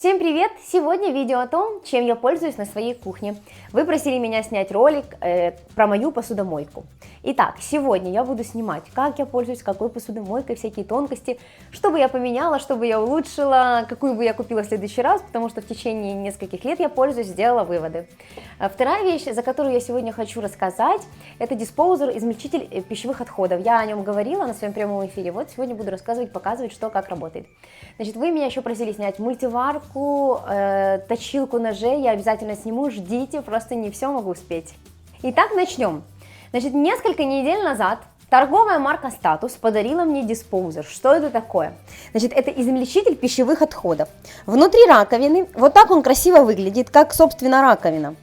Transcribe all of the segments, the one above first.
Всем привет! Сегодня видео о том, чем я пользуюсь на своей кухне. Вы просили меня снять ролик про мою посудомойку. Итак, сегодня я буду снимать, как я пользуюсь, какой посудомойкой, всякие тонкости, что бы я поменяла, что бы я улучшила, какую бы я купила в следующий раз, потому что в течение нескольких лет я пользуюсь, сделала выводы. Вторая вещь, за которую я сегодня хочу рассказать, это диспоузер, измельчитель пищевых отходов. Я о нем говорила на своем прямом эфире, вот сегодня буду рассказывать, показывать, что как работает. Значит, вы меня еще просили снять мультиварку, точилку ножей, я обязательно сниму, ждите, просто не все могу успеть. Итак, начнем. Значит, несколько недель назад торговая марка Status подарила мне диспоузер. Что это такое? Значит, это измельчитель пищевых отходов. Внутри раковины, вот так он красиво выглядит, как, собственно, раковина.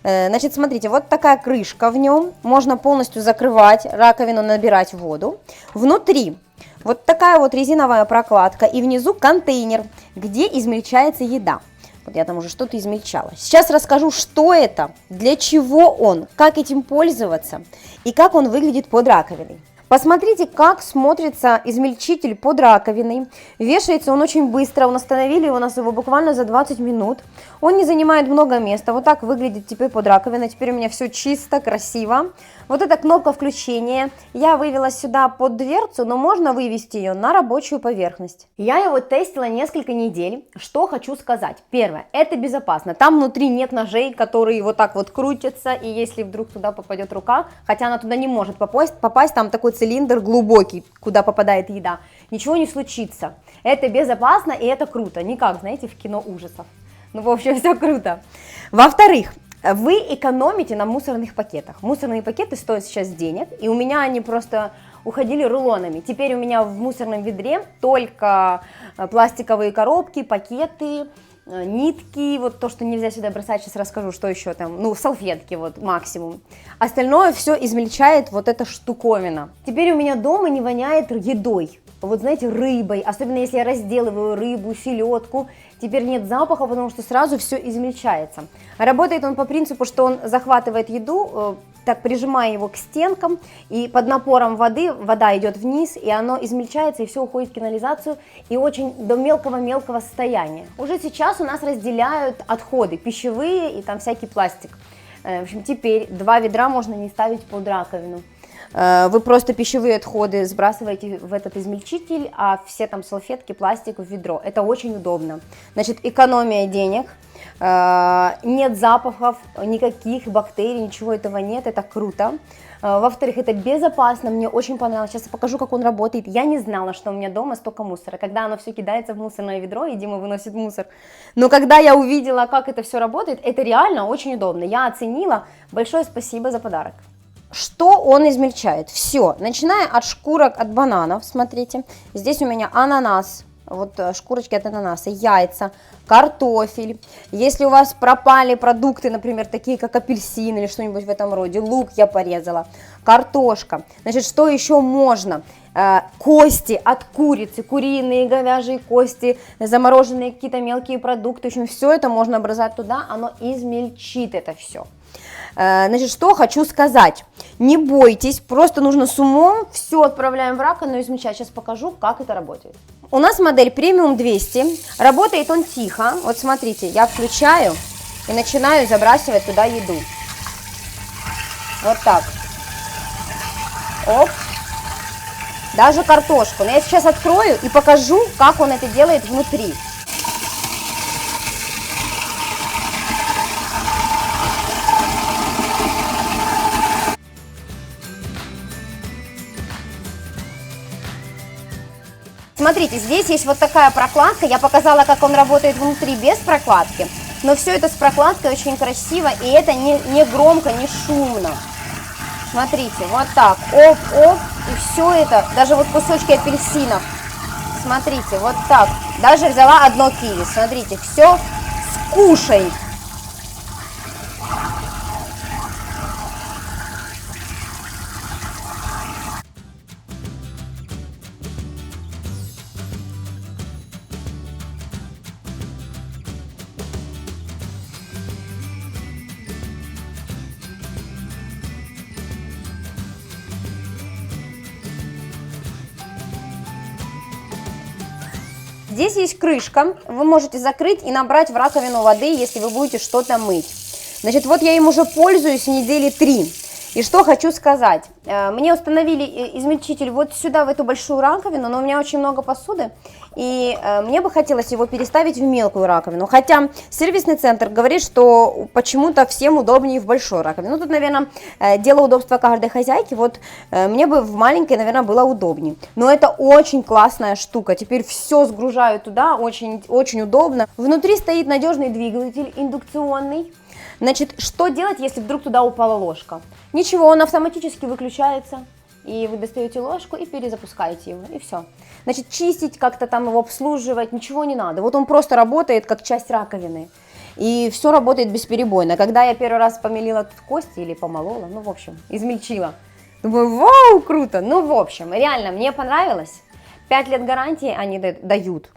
Значит, смотрите, вот такая крышка в нем, можно полностью закрывать раковину, набирать воду. Внутри вот такая вот резиновая прокладка и внизу контейнер, где измельчается еда. Вот я там уже что-то измельчала. Сейчас расскажу, что это, для чего он, как этим пользоваться и как он выглядит под раковиной. Посмотрите, как смотрится измельчитель под раковиной. Вешается он очень быстро, установили у нас его буквально за 20 минут. Он не занимает много места. Вот так выглядит теперь под раковиной. Теперь у меня все чисто, красиво. Вот эта кнопка включения. Я вывела сюда под дверцу, но можно вывести ее на рабочую поверхность. Я его тестила несколько недель. Что хочу сказать. Первое, это безопасно. Там внутри нет ножей, которые вот так вот крутятся. И если вдруг туда попадет рука, хотя она туда не может попасть, там такой цилиндр глубокий, куда попадает еда, ничего не случится. Это безопасно и это круто. Не как, знаете, в кино ужасов. Ну, в общем, все круто. Во-вторых, вы экономите на мусорных пакетах. Мусорные пакеты стоят сейчас денег, и у меня они просто уходили рулонами. Теперь у меня в мусорном ведре только пластиковые коробки, пакеты, нитки, вот то, что нельзя сюда бросать, сейчас расскажу, что еще там, ну, салфетки вот максимум. Остальное все измельчает вот эта штуковина. Теперь у меня дома не воняет едой, вот знаете, рыбой, особенно если я разделываю рыбу, селедку, теперь нет запаха, потому что сразу все измельчается. Работает он по принципу, что он захватывает еду, так прижимая его к стенкам, и под напором воды, вода идет вниз, и оно измельчается, и все уходит в канализацию, и очень до мелкого-мелкого состояния. Уже сейчас у нас разделяют отходы, пищевые и там всякий пластик. В общем, теперь 2 ведра можно не ставить под раковину. Вы просто пищевые отходы сбрасываете в этот измельчитель, а все там салфетки, пластик в ведро. Это очень удобно. Значит, экономия денег, нет запахов, никаких бактерий, ничего этого нет, это круто. Во-вторых, это безопасно, мне очень понравилось. Сейчас я покажу, как он работает. Я не знала, что у меня дома столько мусора. Когда оно все кидается в мусорное ведро, и Дима выносит мусор. Но когда я увидела, как это все работает, это реально очень удобно. Я оценила. Большое спасибо за подарок. Что он измельчает? Все, начиная от шкурок от бананов, смотрите, здесь у меня ананас, вот шкурочки от ананаса, яйца, картофель. Если у вас пропали продукты, например, такие как апельсин или что-нибудь в этом роде, лук я порезала, картошка. Значит, что еще можно? Кости от курицы, куриные, говяжьи кости, замороженные какие-то мелкие продукты. В общем, все это можно бросать туда, оно измельчит это все. Значит, что хочу сказать, не бойтесь, просто нужно с умом, все отправляем в раковину и измельчать. Сейчас покажу, как это работает. У нас модель премиум 200, работает он тихо, вот смотрите, я включаю и начинаю забрасывать туда еду, вот так, оп, даже картошку, но я сейчас открою и покажу, как он это делает внутри. Смотрите, здесь есть вот такая прокладка, я показала, как он работает внутри без прокладки, но все это с прокладкой очень красиво, и это не громко, не шумно. Смотрите, вот так, оп-оп, и все это, даже вот кусочки апельсинов, смотрите, вот так, даже взяла одно киви, смотрите, все скушает. Здесь есть крышка, вы можете закрыть и набрать в раковину воды, если вы будете что-то мыть. Значит, вот я им уже пользуюсь недели 3. И что хочу сказать, мне установили измельчитель вот сюда, в эту большую раковину, но у меня очень много посуды, и мне бы хотелось его переставить в мелкую раковину, хотя сервисный центр говорит, что почему-то всем удобнее в большой раковине. Ну, тут, наверное, дело удобства каждой хозяйки, вот мне бы в маленькой, наверное, было удобнее. Но это очень классная штука, теперь все сгружаю туда, очень, очень удобно. Внутри стоит надежный двигатель индукционный. Значит, что делать, если вдруг туда упала ложка? Ничего, он автоматически выключается, и вы достаете ложку и перезапускаете его, и все. Значит, чистить как-то там его, обслуживать, ничего не надо. Вот он просто работает как часть раковины, и все работает бесперебойно. Когда я первый раз помелила тут кости или помолола, ну, в общем, измельчила, думаю, вау, круто. Ну, в общем, реально, мне понравилось. 5 лет гарантии они дают.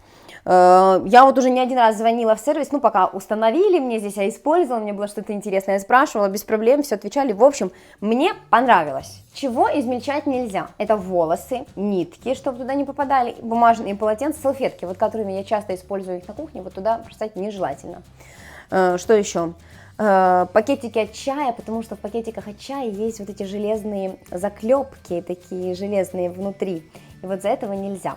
Я вот уже не один раз звонила в сервис, ну, пока установили мне здесь, я использовала, мне было что-то интересное, я спрашивала, без проблем, все отвечали. В общем, мне понравилось. Чего измельчать нельзя? Это волосы, нитки, чтобы туда не попадали, бумажные полотенца, салфетки, вот которыми я часто использую их на кухне, вот туда бросать нежелательно. Что еще? Пакетики от чая, потому что в пакетиках от чая есть вот эти железные заклепки, такие железные внутри, и вот за этого нельзя.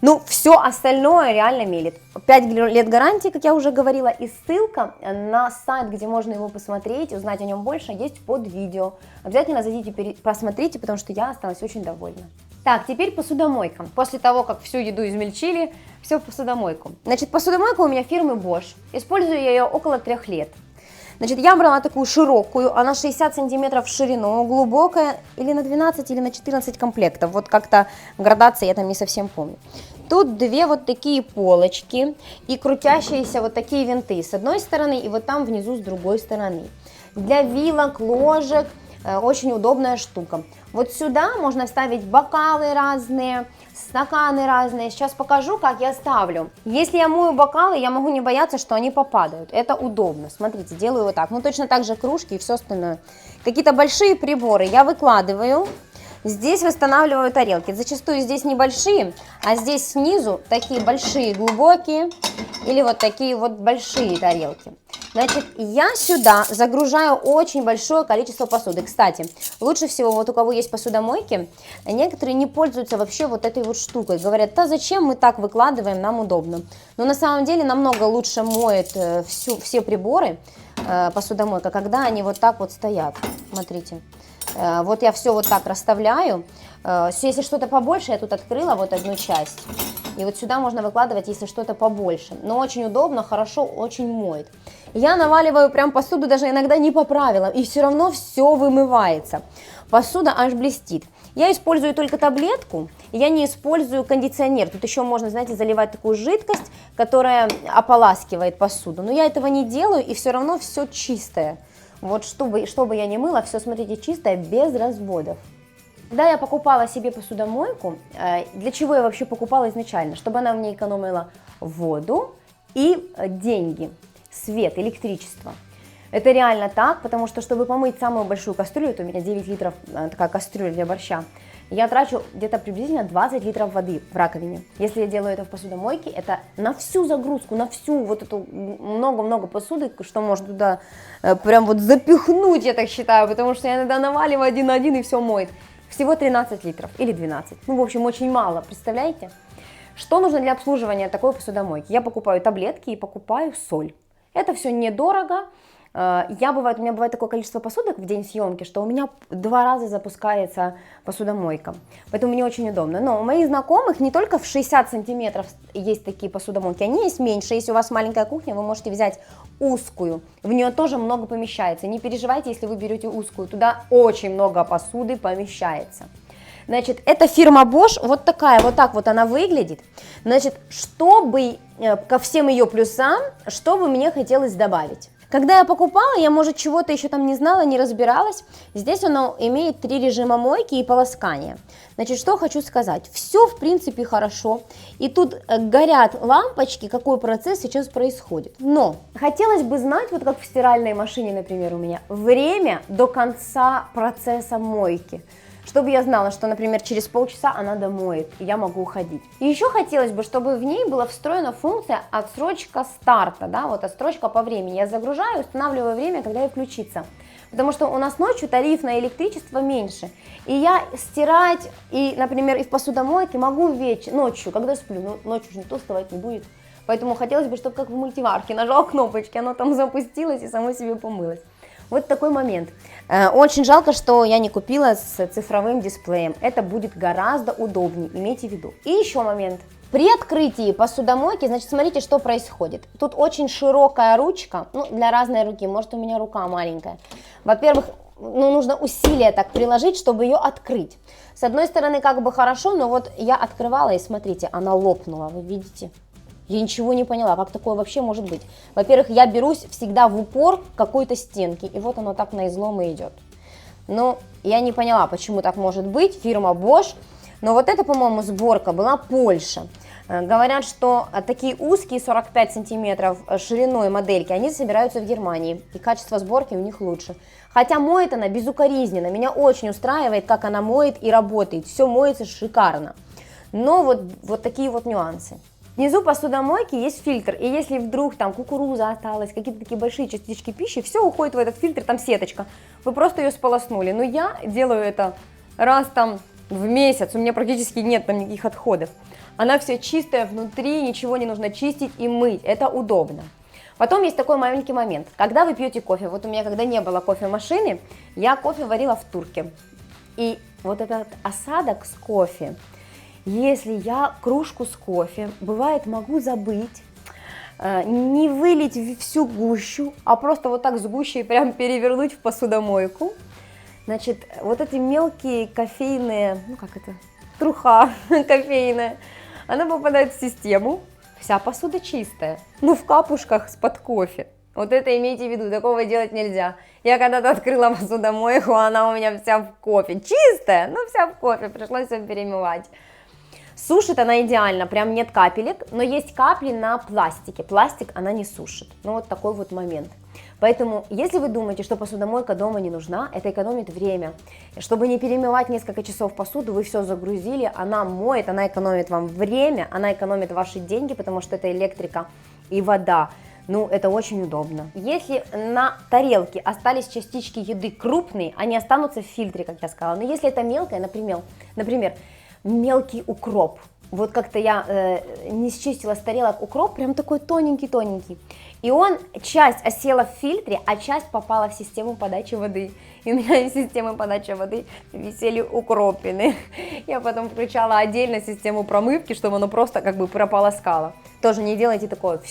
Ну, все остальное реально мелит. 5 лет гарантии, как я уже говорила, и ссылка на сайт, где можно его посмотреть, узнать о нем больше, есть под видео. Обязательно зайдите, просмотрите, потому что я осталась очень довольна. Так, теперь посудомойка. После того, как всю еду измельчили, все в посудомойку. Значит, посудомойка у меня фирмы Bosch. Использую я ее около 3 лет. Значит, я брала такую широкую, она 60 сантиметров в ширину, глубокая, или на 12, или на 14 комплектов. Вот как-то градации я там не совсем помню. Тут 2 вот такие полочки и крутящиеся вот такие винты с одной стороны и вот там внизу с другой стороны. Для вилок, ложек очень удобная штука. Вот сюда можно ставить бокалы разные, стаканы разные. Сейчас покажу, как я ставлю. Если я мою бокалы, я могу не бояться, что они попадают. Это удобно. Смотрите, делаю вот так. Ну, точно так же кружки и все остальное. Какие-то большие приборы я выкладываю. Здесь восстанавливаю тарелки. Зачастую здесь небольшие, а здесь снизу такие большие, глубокие или вот такие вот большие тарелки. Значит, я сюда загружаю очень большое количество посуды. Кстати, лучше всего, вот у кого есть посудомойки, некоторые не пользуются вообще вот этой вот штукой. Говорят, да зачем мы так выкладываем, нам удобно. Но на самом деле намного лучше моет все приборы посудомойка, когда они вот так вот стоят. Смотрите. Вот я все вот так расставляю. Если что-то побольше, я тут открыла вот одну часть. И вот сюда можно выкладывать, если что-то побольше. Но очень удобно, хорошо, очень моет. Я наваливаю прям посуду даже иногда не по правилам, и все равно все вымывается. Посуда аж блестит. Я использую только таблетку, я не использую кондиционер. Тут еще можно, знаете, заливать такую жидкость, которая ополаскивает посуду. Но я этого не делаю, и все равно все чистое. Вот чтобы я не мыла, все, смотрите, чистое, без разводов. Когда я покупала себе посудомойку, для чего я вообще покупала изначально? Чтобы она мне экономила воду и деньги, свет, электричество. Это реально так, потому что, чтобы помыть самую большую кастрюлю, это у меня 9 литров, такая кастрюля для борща, я трачу где-то приблизительно 20 литров воды в раковине. Если я делаю это в посудомойке, это на всю загрузку, на всю вот эту много-много посуды, что можно туда прям вот запихнуть, я так считаю, потому что я иногда наваливаю один на один и все моет. Всего 13 литров или 12. Ну, в общем, очень мало, представляете? Что нужно для обслуживания такой посудомойки? Я покупаю таблетки и покупаю соль. Это все недорого. У меня бывает такое количество посудок в день съемки, что у меня 2 раза запускается посудомойка. Поэтому мне очень удобно. Но у моих знакомых не только в 60 сантиметров есть такие посудомойки, они есть меньше. Если у вас маленькая кухня, вы можете взять узкую. В нее тоже много помещается. Не переживайте, если вы берете узкую. Туда очень много посуды помещается. Значит, это фирма Bosch, вот такая, вот так вот она выглядит. Значит, чтобы ко всем ее плюсам, что бы мне хотелось добавить? Когда я покупала, я, может, чего-то еще там не знала, не разбиралась. Здесь оно имеет 3 режима мойки и полоскания. Значит, что хочу сказать. Все, в принципе, хорошо. И тут горят лампочки, какой процесс сейчас происходит. Но хотелось бы знать, вот как в стиральной машине, например, у меня, время до конца процесса мойки. чтобы я знала, что, например, через полчаса она домоет, и я могу уходить. И еще хотелось бы, чтобы в ней была встроена функция отсрочка старта, да, вот отсрочка по времени. Я загружаю, устанавливаю время, когда ей включится. Потому что у нас ночью тариф на электричество меньше. И я стирать, и, например, и в посудомойке могу ночью, когда сплю, но ночью же никто вставать не будет. Поэтому хотелось бы, чтобы как в мультиварке, нажал кнопочки, оно там запустилось и само себе помылось. Вот такой момент. Очень жалко, что я не купила с цифровым дисплеем. Это будет гораздо удобнее, имейте в виду. И еще момент. При открытии посудомойки, значит, смотрите, что происходит. Тут очень широкая ручка, ну, для разной руки, может, у меня рука маленькая. Во-первых, нужно усилие так приложить, чтобы ее открыть. С одной стороны, как бы хорошо, но вот я открывала, и смотрите, она лопнула, вы видите? Я ничего не поняла, как такое вообще может быть. Во-первых, я берусь всегда в упор к какой-то стенке, и вот оно так на излом и идет. Ну, я не поняла, почему так может быть, фирма Bosch. Но вот это, по-моему, сборка была Польша. Говорят, что такие узкие 45 сантиметров шириной модельки, они собираются в Германии, и качество сборки у них лучше. Хотя моет она безукоризненно, меня очень устраивает, как она моет и работает, все моется шикарно. Но вот такие вот нюансы. Внизу посудомойки есть фильтр, и если вдруг там кукуруза осталась, какие-то такие большие частички пищи, все уходит в этот фильтр, там сеточка, вы просто ее сполоснули. Но я делаю это раз там в месяц, у меня практически нет там никаких отходов. Она вся чистая внутри, ничего не нужно чистить и мыть, это удобно. Потом есть такой маленький момент, когда вы пьете кофе, вот у меня когда не было кофемашины, я кофе варила в турке. И вот этот осадок с кофе, если я кружку с кофе, бывает, могу забыть, не вылить всю гущу, а просто вот так с гущей прям перевернуть в посудомойку. Значит, вот эти мелкие кофейные, ну как это, труха кофейная, она попадает в систему, вся посуда чистая, ну в капушках с-под кофе. Вот это имейте в виду, такого делать нельзя. Я когда-то открыла посудомойку, она у меня вся в кофе, чистая, но вся в кофе, пришлось все перемывать. Сушит она идеально, прям нет капелек, но есть капли на пластике. Пластик она не сушит. Ну вот такой вот момент. Поэтому, если вы думаете, что посудомойка дома не нужна, это экономит время. Чтобы не перемывать несколько часов посуду, вы все загрузили, она моет, она экономит вам время, она экономит ваши деньги, потому что это электрика и вода. Ну, это очень удобно. Если на тарелке остались частички еды крупные, они останутся в фильтре, как я сказала. Но если это мелкое, например, мелкий укроп. Вот как-то я не счистила с тарелок укроп, прям такой тоненький-тоненький. И часть осела в фильтре, а часть попала в систему подачи воды. И у меня из системы подачи воды висели укропины. Я потом включала отдельно систему промывки, чтобы оно просто как бы прополоскало. Тоже не делайте такое,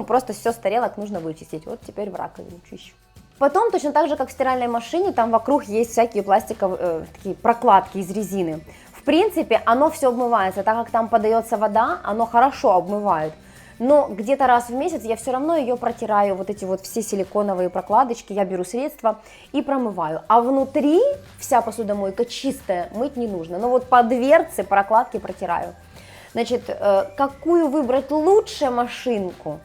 просто все с тарелок нужно вычистить. Вот теперь в раковину чищу. Потом, точно так же, как в стиральной машине, там вокруг есть всякие пластиковые такие прокладки из резины. В принципе, оно все обмывается, так как там подается вода, оно хорошо обмывает. Но где-то раз в месяц я все равно ее протираю, вот эти вот все силиконовые прокладочки, я беру средство и промываю. А внутри вся посудомойка чистая, мыть не нужно. Но вот по дверце прокладки протираю. Значит, какую выбрать лучше машинку?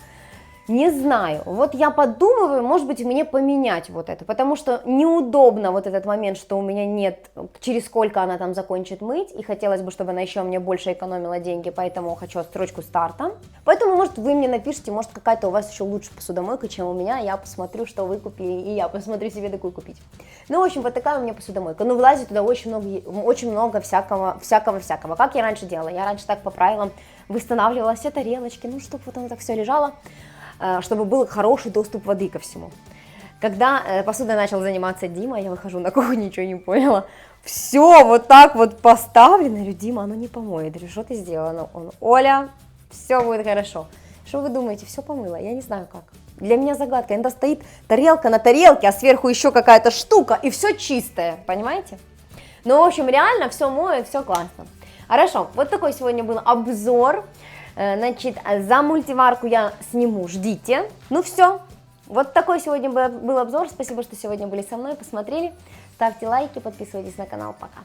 Не знаю, вот я подумываю, может быть, мне поменять вот это, потому что неудобно вот этот момент, что у меня нет, через сколько она там закончит мыть, и хотелось бы, чтобы она еще мне больше экономила деньги, поэтому хочу отсрочку старта. Поэтому, может, вы мне напишите, может, какая-то у вас еще лучше посудомойка, чем у меня, я посмотрю, что вы купили, и я посмотрю себе такую купить. Ну, в общем, вот такая у меня посудомойка, но влазит туда очень много всякого. Как я раньше делала? Я раньше так по правилам восстанавливала все тарелочки, ну, чтобы вот оно так все лежало, чтобы был хороший доступ воды ко всему. Когда посудой начал заниматься Дима, я выхожу на кухню, ничего не поняла. Все вот так вот поставлено. Я говорю, Дима, оно не помоет. Я говорю, что ты сделала? Он, Оля, все будет хорошо. Что вы думаете, все помыла? Я не знаю как. Для меня загадка. Иногда стоит тарелка на тарелке, а сверху еще какая-то штука, и все чистое, понимаете? Ну, в общем, реально все моет, все классно. Хорошо, вот такой сегодня был обзор. Значит, за мультиварку я сниму, ждите. Ну все, вот такой сегодня был обзор. Спасибо, что сегодня были со мной, посмотрели. Ставьте лайки, подписывайтесь на канал. Пока.